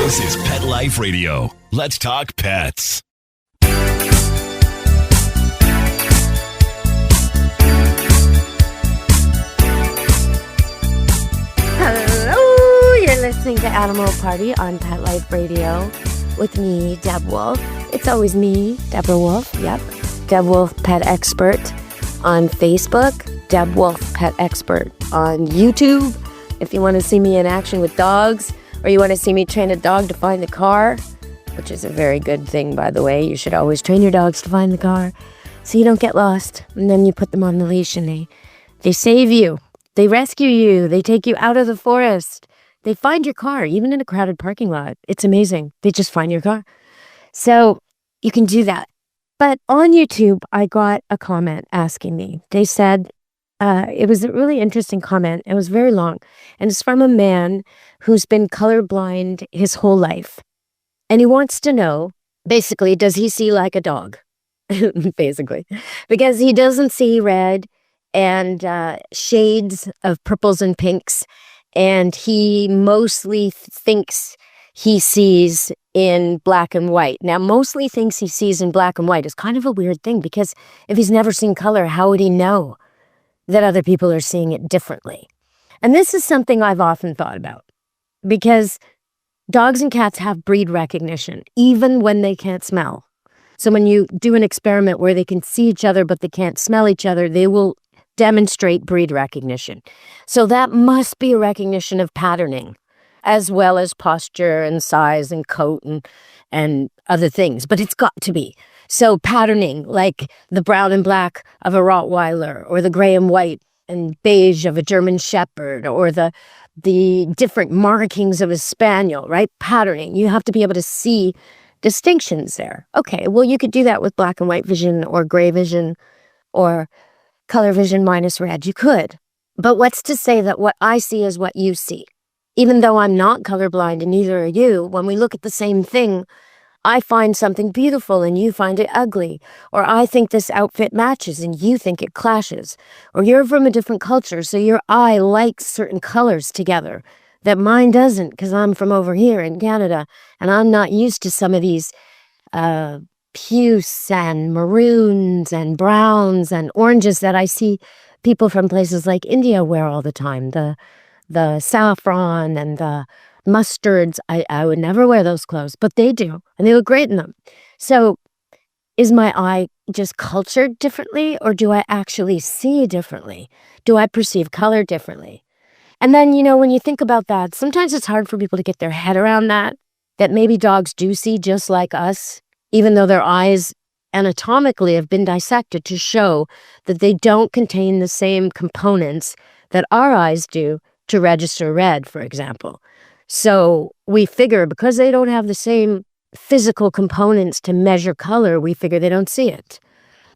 This is Pet Life Radio. Let's talk pets. Hello, you're listening to Animal Party on Pet Life Radio with me, Deb Wolfe. It's always me, Deborah Wolfe. Yep, Deb Wolfe Pet Expert on Facebook, Deb Wolfe Pet Expert on YouTube. If you want to see me in action with dogs, or you want to see me train a dog to find the car, which is a very good thing, by the way. You should always train your dogs to find the car so you don't get lost. And then you put them on the leash and they save you. They rescue you. They take you out of the forest. They find your car, even in a crowded parking lot. It's amazing. They just find your car. So you can do that. But on YouTube, I got a comment asking me. They said, it was a really interesting comment. It was very long. And it's from a man who's been colorblind his whole life. And he wants to know, basically, does he see like a dog? Basically. Because he doesn't see red and shades of purples and pinks. And he mostly thinks he sees in black and white. Now, mostly thinks he sees in black and white is kind of a weird thing, because if he's never seen color, how would he know that other people are seeing it differently? And this is something I've often thought about, because dogs and cats have breed recognition, even when they can't smell. So when you do an experiment where they can see each other, but they can't smell each other, they will demonstrate breed recognition. So that must be a recognition of patterning, as well as posture and size and coat and other things. But it's got to be. So patterning, like the brown and black of a Rottweiler, or the gray and white and beige of a German Shepherd, or the different markings of a Spaniel, right? Patterning. You have to be able to see distinctions there. Okay, well, you could do that with black and white vision, or gray vision, or color vision minus red. You could. But what's to say that what I see is what you see? Even though I'm not colorblind and neither are you, when we look at the same thing, I find something beautiful and you find it ugly. Or I think this outfit matches and you think it clashes. Or you're from a different culture, so your eye likes certain colors together that mine doesn't, because I'm from over here in Canada and I'm not used to some of these puce and maroons and browns and oranges that I see people from places like India wear all the time. The saffron and the mustards, I would never wear those clothes, but they do, and they look great in them. So is my eye just cultured differently, or do I actually see differently? Do I perceive color differently? And then, when you think about that, sometimes it's hard for people to get their head around that maybe dogs do see just like us, even though their eyes anatomically have been dissected to show that they don't contain the same components that our eyes do to register red, for example. So we figure because they don't have the same physical components to measure color, we figure they don't see it.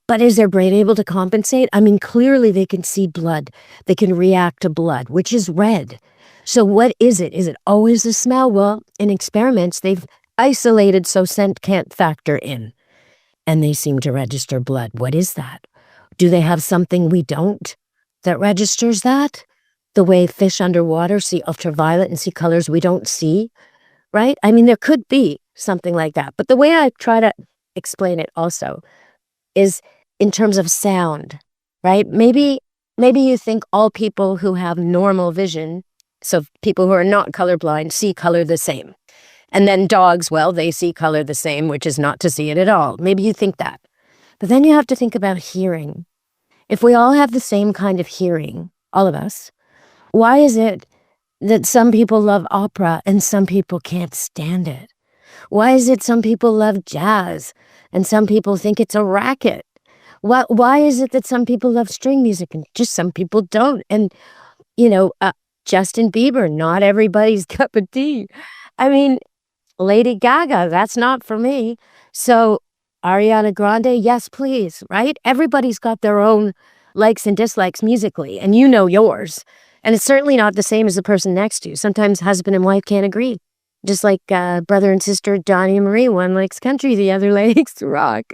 But is their brain able to compensate? I mean, clearly they can see blood. They can react to blood, which is red. So what is it? Is it always the smell? Well, in experiments, they've isolated so scent can't factor in. And they seem to register blood. What is that? Do they have something we don't that registers that? The way fish underwater see ultraviolet and see colors we don't see, right? I mean, there could be something like that. But the way I try to explain it also is in terms of sound, right? Maybe you think all people who have normal vision, so people who are not colorblind, see color the same. And then dogs, well, they see color the same, which is not to see it at all. Maybe you think that. But then you have to think about hearing. If we all have the same kind of hearing, all of us, why is it that some people love opera and some people can't stand it? Why is it some people love jazz and some people think it's a racket? Why is it that some people love string music and just some people don't? And, Justin Bieber, not everybody's cup of tea. I mean, Lady Gaga, that's not for me. So Ariana Grande, yes, please, right? Everybody's got their own likes and dislikes musically, and you know yours. And it's certainly not the same as the person next to you. Sometimes husband and wife can't agree. Just like brother and sister, Donnie and Marie. One likes country, the other likes rock.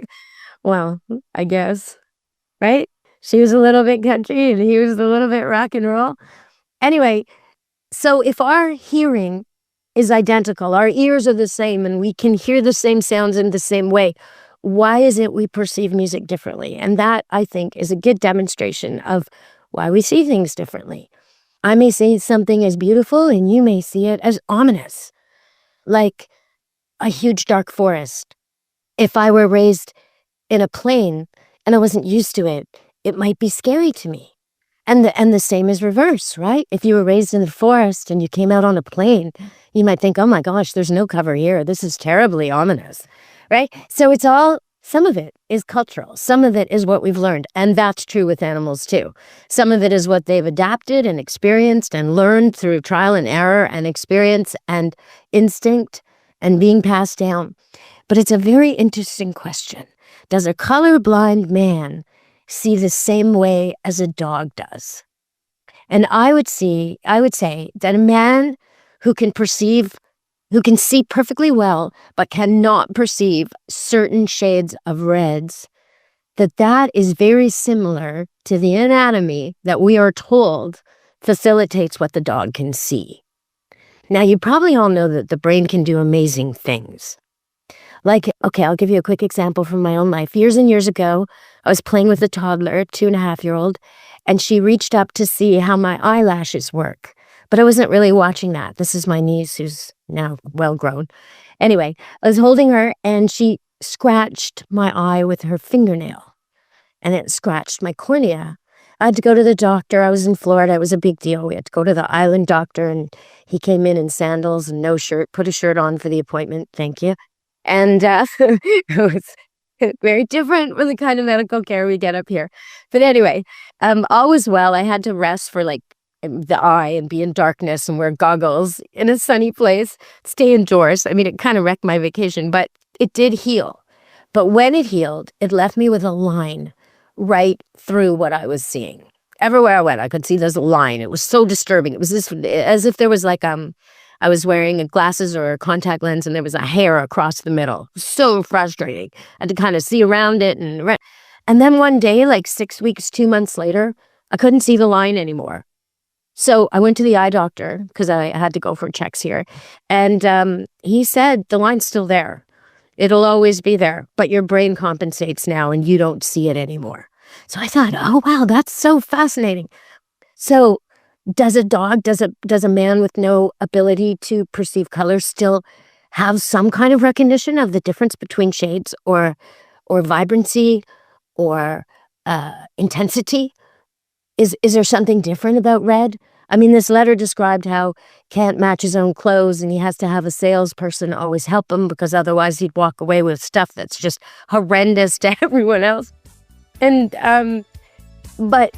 Well, I guess, right? She was a little bit country and he was a little bit rock and roll. Anyway, so if our hearing is identical. Our ears are the same and we can hear the same sounds in the same way. Why is it we perceive music differently? And that, I think, is a good demonstration of why we see things differently. I may see something as beautiful and you may see it as ominous, like a huge dark forest. If I were raised in a plain and I wasn't used to it, it might be scary to me. And the same is reverse, right? If you were raised in the forest and you came out on a plain, you might think, oh my gosh, there's no cover here. This is terribly ominous, right? So it's all, some of it is cultural. Some of it is what we've learned. And that's true with animals too. Some of it is what they've adapted and experienced and learned through trial and error and experience and instinct and being passed down. But it's a very interesting question. Does a colorblind man see the same way as a dog does? And I would say that a man who can see perfectly well, but cannot perceive certain shades of reds, that is very similar to the anatomy that we are told facilitates what the dog can see. Now, you probably all know that the brain can do amazing things. Like, okay, I'll give you a quick example from my own life. Years and years ago, I was playing with a toddler, 2.5-year-old, and she reached up to see how my eyelashes work. But I wasn't really watching that. This is my niece who's now well grown. Anyway, I was holding her and she scratched my eye with her fingernail and it scratched my cornea. I had to go to the doctor. I was in Florida. It was a big deal. We had to go to the island doctor and he came in sandals and no shirt, put a shirt on for the appointment. Thank you. And it was very different from the kind of medical care we get up here. But anyway, all was well. I had to rest for like the eye and be in darkness and wear goggles in a sunny place, stay indoors. I mean, it kind of wrecked my vacation, but it did heal. But when it healed, it left me with a line right through what I was seeing. Everywhere I went, I could see this line. It was so disturbing. It was as if there was like, I was wearing glasses or a contact lens and there was a hair across the middle. So frustrating. I had to kind of see around it. And then one day, like 6 weeks, 2 months later, I couldn't see the line anymore. So I went to the eye doctor because I had to go for checks here. And he said, the line's still there. It'll always be there, but your brain compensates now and you don't see it anymore. So I thought, oh, wow, that's so fascinating. So does a man with no ability to perceive color still have some kind of recognition of the difference between shades or vibrancy or intensity? Is there something different about red? I mean, this letter described how can't match his own clothes and he has to have a salesperson always help him because otherwise he'd walk away with stuff that's just horrendous to everyone else. And but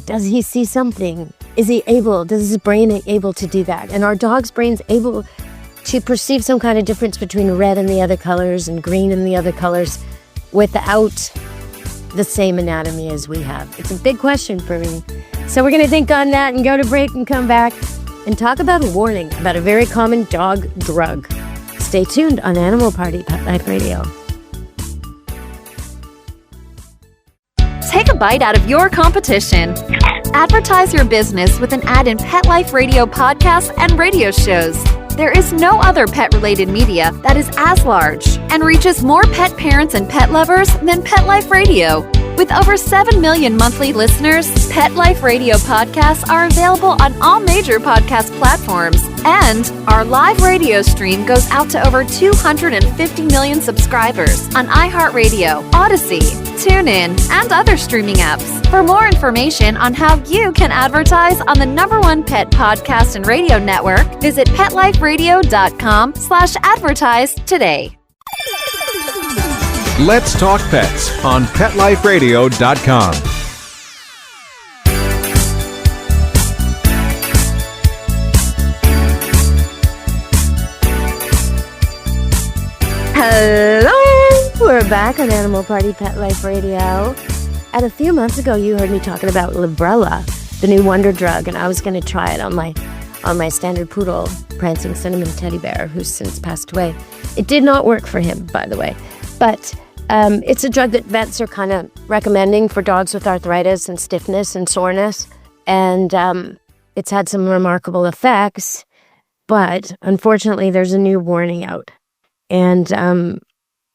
does he see something? Does his brain able to do that? And our dog's brain's able to perceive some kind of difference between red and the other colors and green and the other colors without the same anatomy as we have? It's a big question for me. So we're going to think on that and go to break and come back and talk about a warning about a very common dog drug. Stay tuned on Animal Party Pet Life Radio. Take a bite out of your competition. Advertise your business with an ad in Pet Life Radio podcasts and radio shows. There is no other pet-related media that is as large and reaches more pet parents and pet lovers than Pet Life Radio. With over 7 million monthly listeners, Pet Life Radio podcasts are available on all major podcast platforms. And our live radio stream goes out to over 250 million subscribers on iHeartRadio, Odyssey, TuneIn, and other streaming apps. For more information on how you can advertise on the #1 pet podcast and radio network, visit PetLifeRadio.com/advertise today. Let's Talk Pets on PetLifeRadio.com. Hello! We're back on Animal Party Pet Life Radio. And a few months ago, you heard me talking about Librela, the new wonder drug, and I was going to try it on my standard poodle, Prancing Cinnamon Teddy Bear, who's since passed away. It did not work for him, by the way. But it's a drug that vets are kind of recommending for dogs with arthritis and stiffness and soreness. And it's had some remarkable effects. But unfortunately, there's a new warning out. And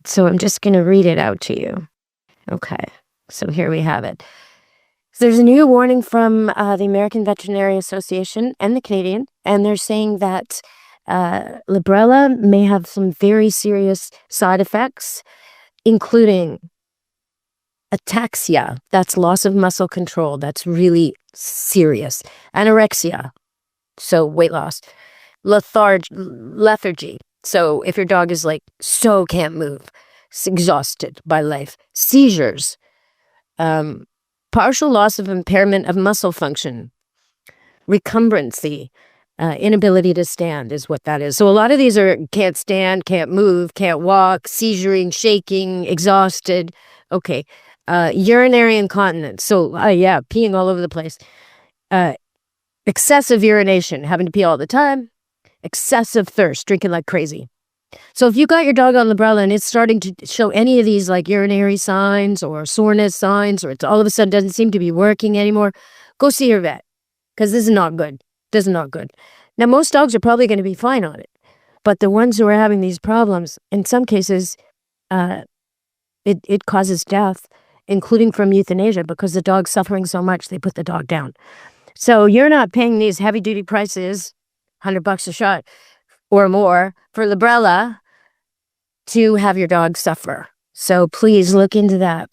so I'm just going to read it out to you. Okay, so here we have it. So there's a new warning from the American Veterinary Association and the Canadian, and they're saying that Librela may have some very serious side effects, including ataxia, that's loss of muscle control, that's really serious, anorexia, so weight loss, lethargy, so if your dog is like so can't move, it's exhausted by life, seizures, partial loss of impairment of muscle function, recumbrancy, inability to stand is what that is. So a lot of these are can't stand, can't move, can't walk, seizuring, shaking, exhausted. Okay. Urinary incontinence. So yeah, peeing all over the place. Excessive urination, having to pee all the time. Excessive thirst, drinking like crazy. So if you got your dog on Librela and it's starting to show any of these like urinary signs or soreness signs, or it's all of a sudden doesn't seem to be working anymore, go see your vet, because this is not good. This is not good. Now, most dogs are probably going to be fine on it, but the ones who are having these problems, in some cases, it causes death, including from euthanasia, because the dog's suffering so much, they put the dog down. So you're not paying these heavy-duty prices, $100 a shot or more, for Librela to have your dog suffer. So please look into that.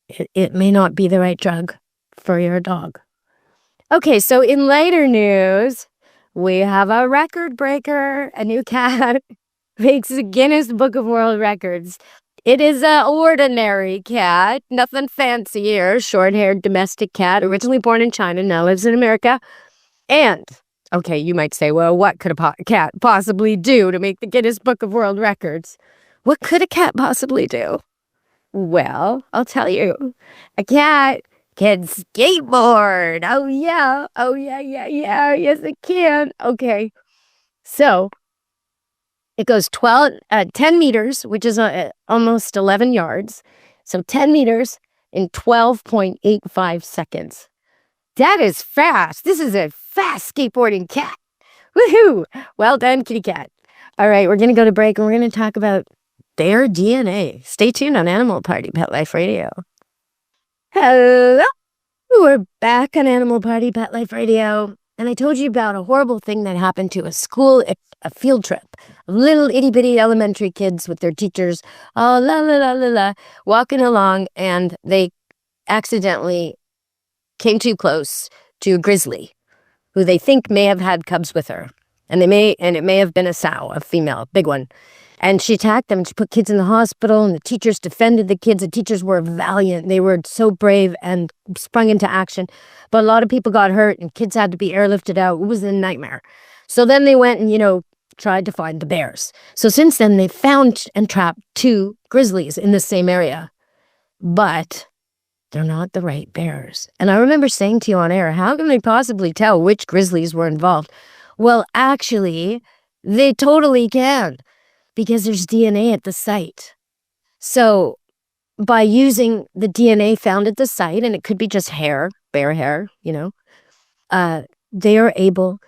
It may not be the right drug for your dog. Okay, so in later news, we have a record breaker. A new cat makes the Guinness Book of World Records. It is an ordinary cat, nothing fancy here. Short-haired domestic cat, originally born in China, now lives in America. And, okay, you might say, well, what could a cat possibly do to make the Guinness Book of World Records? What could a cat possibly do? Well, I'll tell you. A cat can skateboard. Oh, yeah. Oh, yeah. Yes, it can. Okay. So it goes 10 meters, which is almost 11 yards. So 10 meters in 12.85 seconds. That is fast. This is a fast skateboarding cat. Woohoo! Well done, kitty cat. All right, we're going to go to break and we're going to talk about their DNA. Stay tuned on Animal Party Pet Life Radio. Hello, we're back on Animal Party Pet Life Radio, and I told you about a horrible thing that happened to a school, a field trip. Little itty-bitty elementary kids with their teachers, oh, la, la, la, la, la, walking along, and they accidentally came too close to a grizzly, who they think may have had cubs with her, and it may have been a sow, a female, big one. And she attacked them, and she put kids in the hospital, and the teachers defended the kids. The teachers were valiant. They were so brave and sprung into action. But a lot of people got hurt, and kids had to be airlifted out. It was a nightmare. So then they went and, tried to find the bears. So since then, they found and trapped 2 grizzlies in the same area. But they're not the right bears. And I remember saying to you on air, how can they possibly tell which grizzlies were involved? Well, actually, they totally can, because there's DNA at the site. So by using the DNA found at the site, and it could be just hair, bear hair, they are able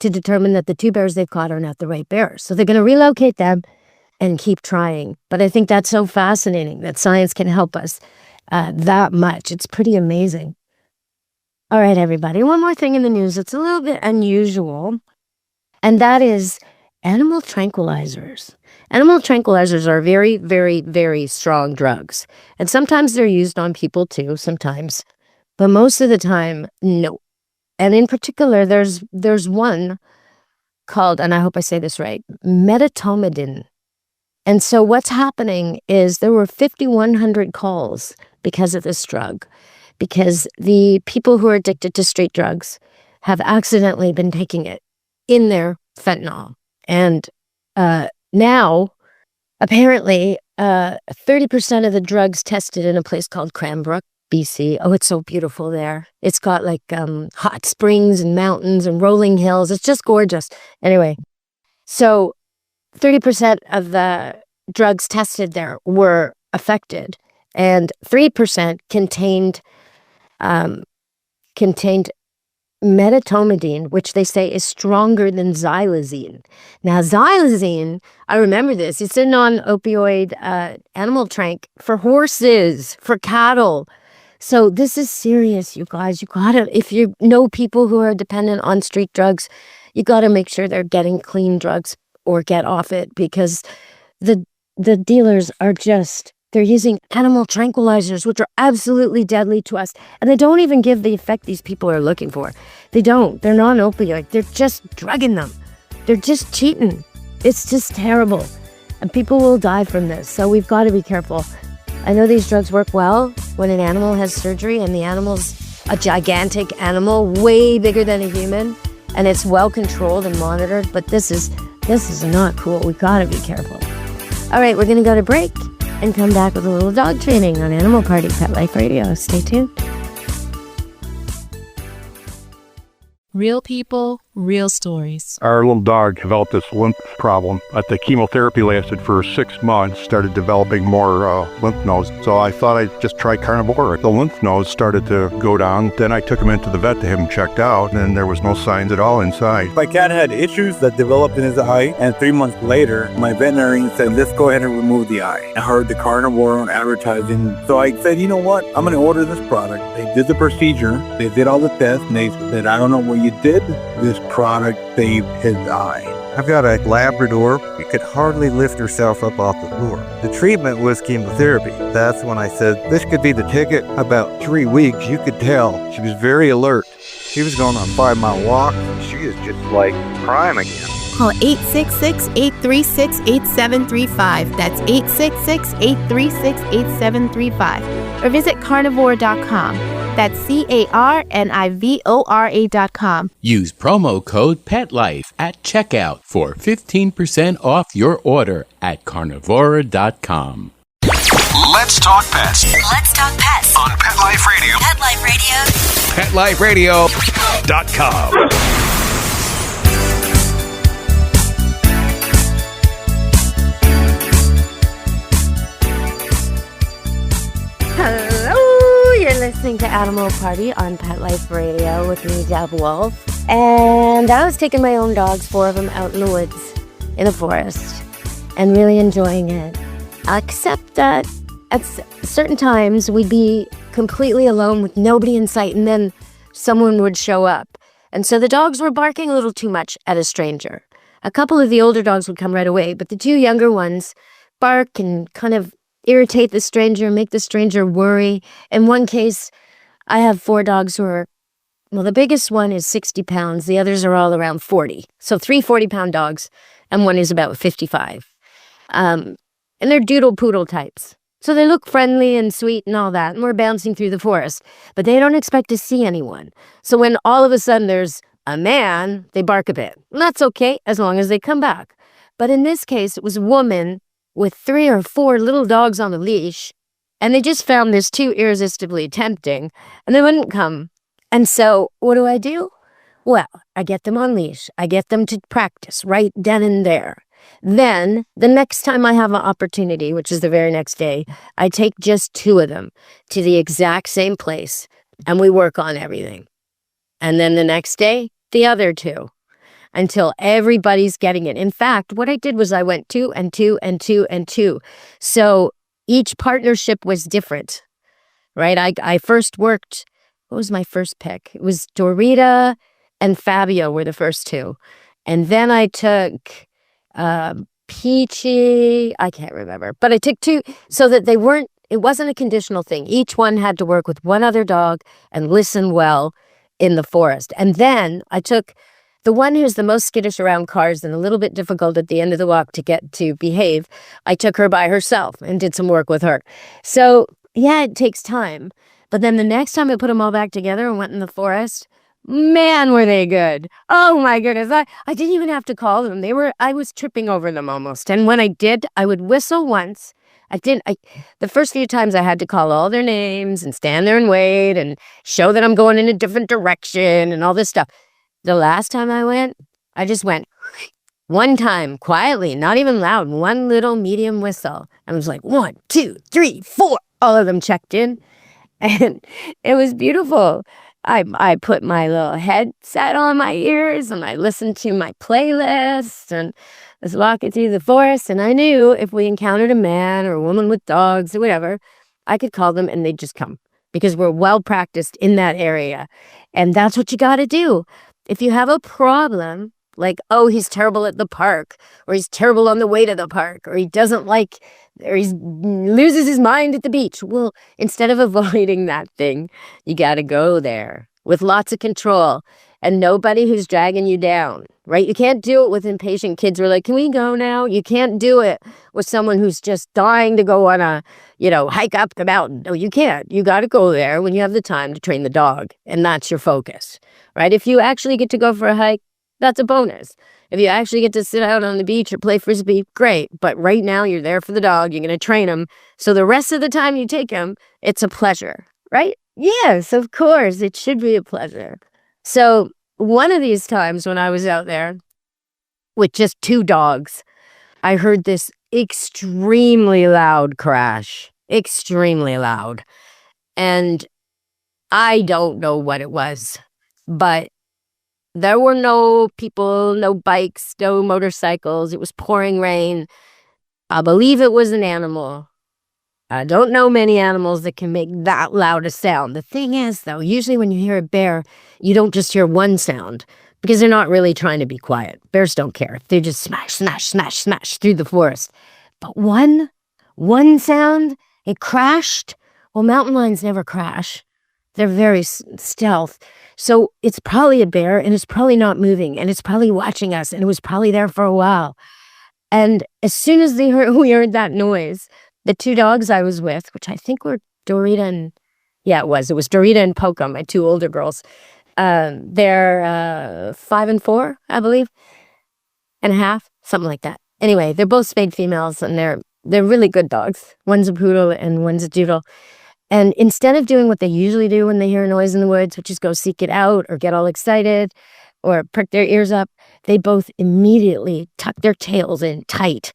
to determine that the 2 bears they've caught are not the right bears. So they're going to relocate them and keep trying. But I think that's so fascinating that science can help us that much. It's pretty amazing. All right, everybody. One more thing in the news that's a little bit unusual, and that is animal tranquilizers. Animal tranquilizers are very, very, very strong drugs. And sometimes they're used on people too, sometimes. But most of the time, no. And in particular, there's one called, and I hope I say this right, medetomidine. And so what's happening is there were 5,100 calls because of this drug, because the people who are addicted to street drugs have accidentally been taking it in their fentanyl. And now, apparently, 30% of the drugs tested in a place called Cranbrook, BC. Oh, it's so beautiful there. It's got like hot springs and mountains and rolling hills. It's just gorgeous. Anyway, so 30% of the drugs tested there were affected, and 3% contained medetomidine, which they say is stronger than xylazine. Now, xylazine, I remember this. It's a non-opioid animal trank for horses, for cattle. So this is serious, you guys. You gotta, if you know people who are dependent on street drugs, you gotta make sure they're getting clean drugs or get off it, because the dealers are just, they're using animal tranquilizers, which are absolutely deadly to us. And they don't even give the effect these people are looking for. They don't. They're non-opioid. They're just drugging them. They're just cheating. It's just terrible. And people will die from this. So we've got to be careful. I know these drugs work well when an animal has surgery and the animal's a gigantic animal, way bigger than a human, and it's well controlled and monitored. But this is not cool. We've got to be careful. All right, we're going to go to break and come back with a little dog training on Animal Party Pet Life Radio. Stay tuned. Real people, real stories. Our little dog developed this lymph problem. The chemotherapy lasted for 6 months, started developing more lymph nodes. So I thought I'd just try carnivore. The lymph nodes started to go down. Then I took him into the vet to have him checked out, and there was no signs at all inside. My cat had issues that developed in his eye, and 3 months later, my veterinarian said, let's go ahead and remove the eye. I heard the carnivore advertising, so I said, you know what? I'm going to order this product. They did the procedure. They did all the tests, and they said, I don't know what you did. This product saved his eye. I've got a Labrador who could hardly lift herself up off the floor. The treatment was chemotherapy. That's when I said, this could be the ticket. About 3 weeks, you could tell. She was very alert. She was going on a 5-mile walk. She is just like prime again. Call 866-836-8735. That's 866-836-8735. Or visit carnivore.com. That's carnivora.com. Use promo code PETLIFE at checkout for 15% off your order at carnivora.com. Let's talk pets. Let's talk pets On Pet Life Radio. Pet Life Radio. PetLifeRadio.com. Hello, you're listening to Animal Party on Pet Life Radio with me, Deb Wolfe. And I was taking my own dogs, 4 of them, out in the woods, in the forest, and really enjoying it. Except that at certain times we'd be completely alone with nobody in sight, and then someone would show up. And so the dogs were barking a little too much at a stranger. A couple of the older dogs would come right away, but the 2 younger ones bark and kind of irritate the stranger, make the stranger worry. In one case, I have 4 dogs who are, well, the biggest one is 60 pounds. The others are all around 40. So 3 40-pound dogs, and one is about 55. And they're doodle poodle types. So they look friendly and sweet and all that, and we're bouncing through the forest. But they don't expect to see anyone. So when all of a sudden there's a man, they bark a bit. And that's okay, as long as they come back. But in this case, it was a woman with 3 or 4 little dogs on a leash, and they just found this too irresistibly tempting, and they wouldn't come. And so what do? Well, I get them on leash. I get them to practice right then and there. Then the next time I have an opportunity, which is the very next day, I take just 2 of them to the exact same place, and we work on everything. And then the next day, the other 2. Until everybody's getting it. In fact, what I did was I went 2 and 2 and 2 and 2. So each partnership was different, right? I first worked, what was my first pick? It was Dorita and Fabio were the first 2. And then I took Peachy, I can't remember. But I took 2 so that it wasn't a conditional thing. Each one had to work with one other dog and listen well in the forest. And then I took the one who's the most skittish around cars and a little bit difficult at the end of the walk to get to behave, I took her by herself and did some work with her. So, yeah, it takes time. But then the next time I put them all back together and went in the forest, man, were they good. Oh, my goodness. I didn't even have to call them. I was tripping over them almost. And when I did, I would whistle once. The first few times I had to call all their names and stand there and wait and show that I'm going in a different direction and all this stuff. The last time I went, I just went one time, quietly, not even loud, one little medium whistle. I was like, 1, 2, 3, 4. All of them checked in. And it was beautiful. I put my little headset on my ears and I listened to my playlist and was walking through the forest. And I knew if we encountered a man or a woman with dogs or whatever, I could call them and they'd just come because we're well practiced in that area. And that's what you got to do. If you have a problem, like, oh, he's terrible at the park, or he's terrible on the way to the park, or he doesn't like, or he loses his mind at the beach. Well, instead of avoiding that thing, you got to go there with lots of control and nobody who's dragging you down, right? You can't do it with impatient kids who are like, can we go now? You can't do it with someone who's just dying to go on a, hike up the mountain. No, you can't. You got to go there when you have the time to train the dog. And that's your focus, right? If you actually get to go for a hike, that's a bonus. If you actually get to sit out on the beach or play frisbee, great. But right now you're there for the dog. You're going to train him. So the rest of the time you take him, it's a pleasure, right? Yes, of course. It should be a pleasure. So one of these times when I was out there with just 2 dogs, I heard this extremely loud crash, extremely loud. And I don't know what it was, but there were no people, no bikes, no motorcycles. It was pouring rain. I believe it was an animal. I don't know many animals that can make that loud a sound. The thing is, though, usually when you hear a bear, you don't just hear one sound because they're not really trying to be quiet. Bears don't care. They just smash, smash, smash, smash through the forest. But one sound, it crashed. Well, mountain lions never crash. They're very stealth. So it's probably a bear and it's probably not moving and it's probably watching us and it was probably there for a while. And as soon as we heard that noise, the 2 dogs I was with, which I think were Dorita and, it was Dorita and Polka, my 2 older girls. They're 5 and 4, I believe, and a half, something like that. Anyway, they're both spayed females and they're really good dogs. One's a poodle and one's a doodle. And instead of doing what they usually do when they hear a noise in the woods, which is go seek it out or get all excited or prick their ears up, they both immediately tuck their tails in tight.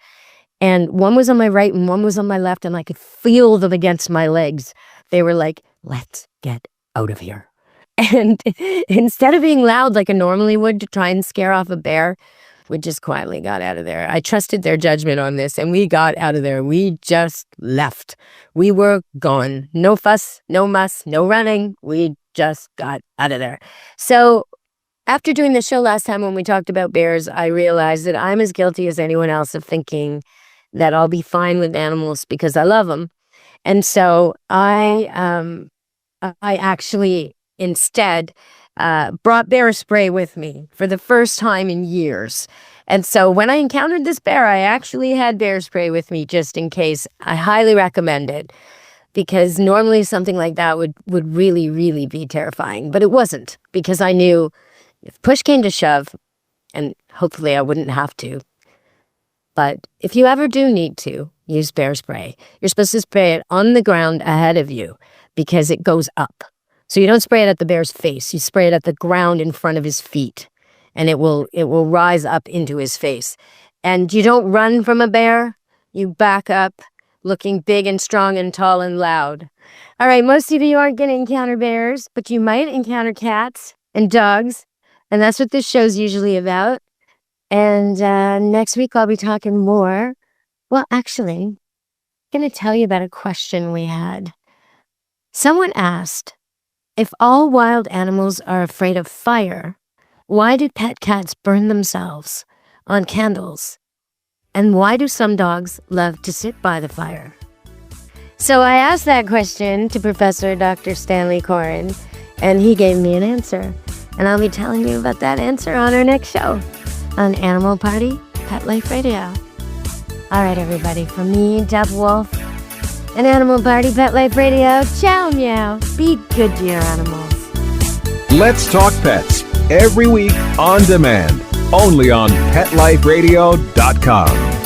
And one was on my right and one was on my left, and I could feel them against my legs. They were like, let's get out of here. And instead of being loud like I normally would to try and scare off a bear, we just quietly got out of there. I trusted their judgment on this, and we got out of there. We just left. We were gone. No fuss, no muss, no running. We just got out of there. So after doing the show last time when we talked about bears, I realized that I'm as guilty as anyone else of thinking that I'll be fine with animals because I love them. And so I actually instead brought bear spray with me for the first time in years. And so when I encountered this bear, I actually had bear spray with me just in case. I highly recommend it because normally something like that would really, really be terrifying. But it wasn't, because I knew if push came to shove, and hopefully I wouldn't have to, but if you ever do need to use bear spray, you're supposed to spray it on the ground ahead of you because it goes up. So you don't spray it at the bear's face. You spray it at the ground in front of his feet, and it will rise up into his face. And you don't run from a bear. You back up, looking big and strong and tall and loud. All right, most of you aren't going to encounter bears, but you might encounter cats and dogs, and that's what this show's usually about. And next week I'll be talking more. Well, actually, I'm going to tell you about a question we had. Someone asked, if all wild animals are afraid of fire, why do pet cats burn themselves on candles? And why do some dogs love to sit by the fire? So I asked that question to Professor Dr. Stanley Coren, and he gave me an answer. And I'll be telling you about that answer on our next show on Animal Party, Pet Life Radio. All right, everybody, from me, Deb Wolfe, and Animal Party, Pet Life Radio, ciao, meow. Be good to your animals. Let's Talk Pets, every week on demand, only on PetLifeRadio.com.